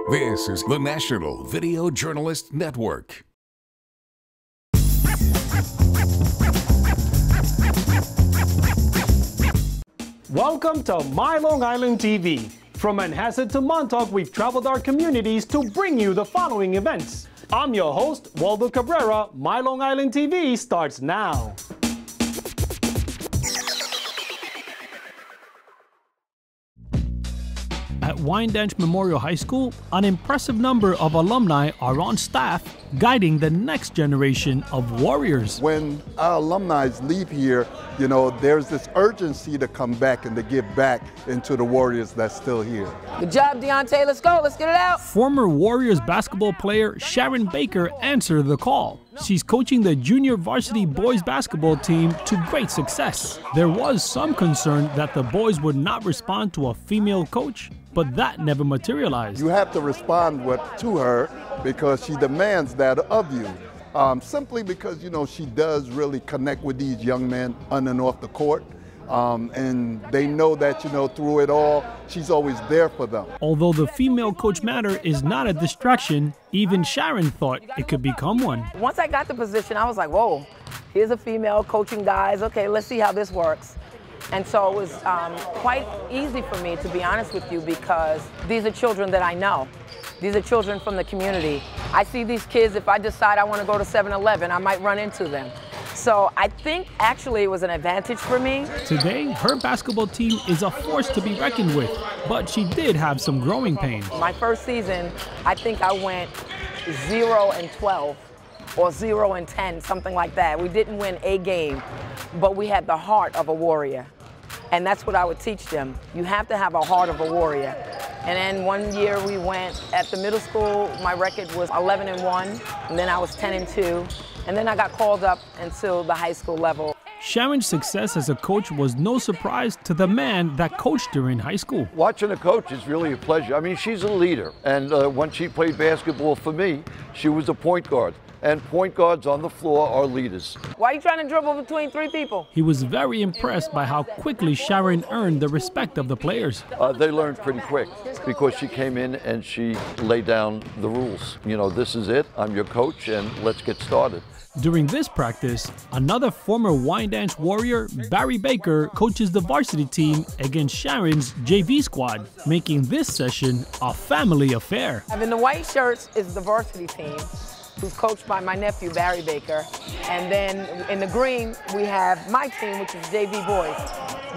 This is the National Video Journalist Network. Welcome to MyLITV. From Manhasset to Montauk, we've traveled our communities to bring you the following events. I'm your host, Waldo Cabrera. MyLITV starts now. At Wyandanch Memorial High School, an impressive number of alumni are on staff guiding the next generation of warriors. When our alumni leave here, you know, there's this urgency to come back and to give back into the warriors that's still here. Good job, Dionte. Let's go. Let's get it out. Former Warriors basketball player Sharon answered the call. She's coaching the junior varsity boys basketball team to great success. There was some concern that the boys would not respond to a female coach, but that never materialized. You have to respond to her because she demands that of you. Simply because, you know, she does really connect with these young men on and off the court. And they know that, you know, through it all, she's always there for them. Although the female coach matter is not a distraction, even Sharon thought it could become one. Once I got the position, I was like, whoa, here's a female coaching guys. Okay, let's see how this works. And so it was quite easy for me, to be honest with you, because these are children that I know. These are children from the community. I see these kids, if I decide I want to go to 7-Eleven, I might run into them. So I think actually it was an advantage for me. Today, her basketball team is a force to be reckoned with, but she did have some growing pains. My first season, I think I went 0-12 or 0-10, something like that. We didn't win a game, but we had the heart of a warrior. And that's what I would teach them. You have to have a heart of a warrior. And then one year we went, at the middle school, my record was 11-1, and then I was 10-2. And then I got called up until the high school level. Sharon's success as a coach was no surprise to the man that coached her in high school. Watching a coach is really a pleasure. I mean, she's a leader. And when she played basketball for me, she was a point guard. And point guards on the floor are leaders. Why are you trying to dribble between three people? He was very impressed by how quickly Sharon earned the respect of the players. They learned pretty quick because she came in and she laid down the rules. You know, this is it, I'm your coach, and let's get started. During this practice, another former Wyandanch warrior, Barry Baker, coaches the varsity team against Sharon's JV squad, making this session a family affair. In the white shirts is the varsity team, who's coached by my nephew, Barry Baker. And then in the green, we have my team, which is JV boys.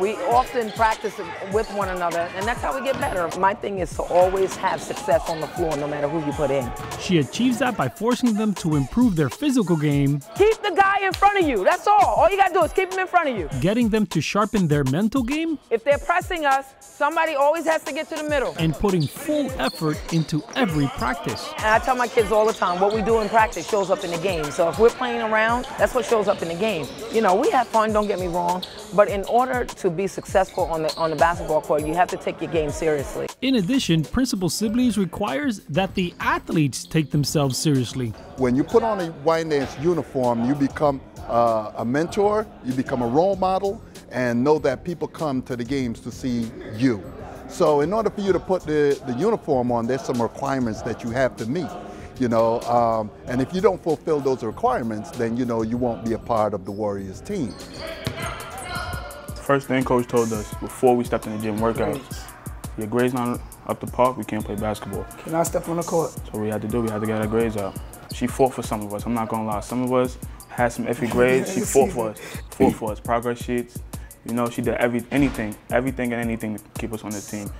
We often practice with one another, and that's how we get better. My thing is to always have success on the floor, no matter who you put in. She achieves that by forcing them to improve their physical game. Keep the guy in front of you, that's all. All you gotta do is keep him in front of you. Getting them to sharpen their mental game. If they're pressing us, somebody always has to get to the middle. And putting full effort into every practice. And I tell my kids all the time, what we do in practice shows up in the game. So if we're playing around, that's what shows up in the game. You know, we have fun, don't get me wrong, but in order to be successful on the basketball court, you have to take your game seriously. In addition, Principal Sibblies requires that the athletes take themselves seriously. When you put on a Wyandanch uniform, you become a mentor, you become a role model, and know that people come to the games to see you. So in order for you to put the uniform on, there's some requirements that you have to meet. You know, and if you don't fulfill those requirements, then, you know, you won't be a part of the Warriors team. First thing Coach told us before we stepped in the gym workout, your grades not up to par, we can't play basketball. Cannot step on the court. So we had to get our grades up. She fought for some of us, I'm not gonna lie. Some of us had some iffy grades, she fought for us. Progress sheets, you know, she did anything and anything to keep us on the team.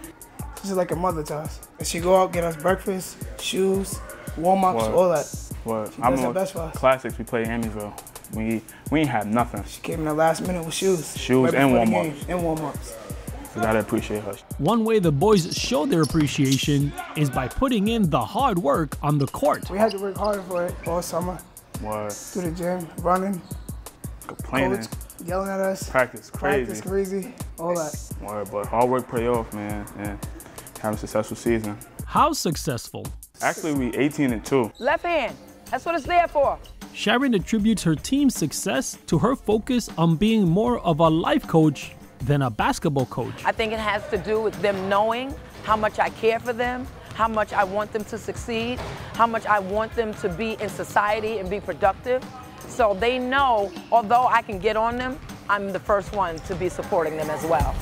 She's like a mother to us. She go out, get us breakfast, shoes, warm-ups, all that. Word. She does her best for us. Classics, we played Amityville. We ain't had nothing. She came in the last minute with shoes. Shoes and warm-ups. And warm-ups. We gotta appreciate her. One way the boys show their appreciation is by putting in the hard work on the court. We had to work harder for it all summer. Word. To the gym, running. Complaining. Coach yelling at us. Practice crazy. All that. Word, but hard work pay off, man. And have a successful season. How successful? Actually, we 18-2. Left hand. That's what it's there for. Sharon attributes her team's success to her focus on being more of a life coach than a basketball coach. I think it has to do with them knowing how much I care for them, how much I want them to succeed, how much I want them to be in society and be productive. So they know, although I can get on them, I'm the first one to be supporting them as well.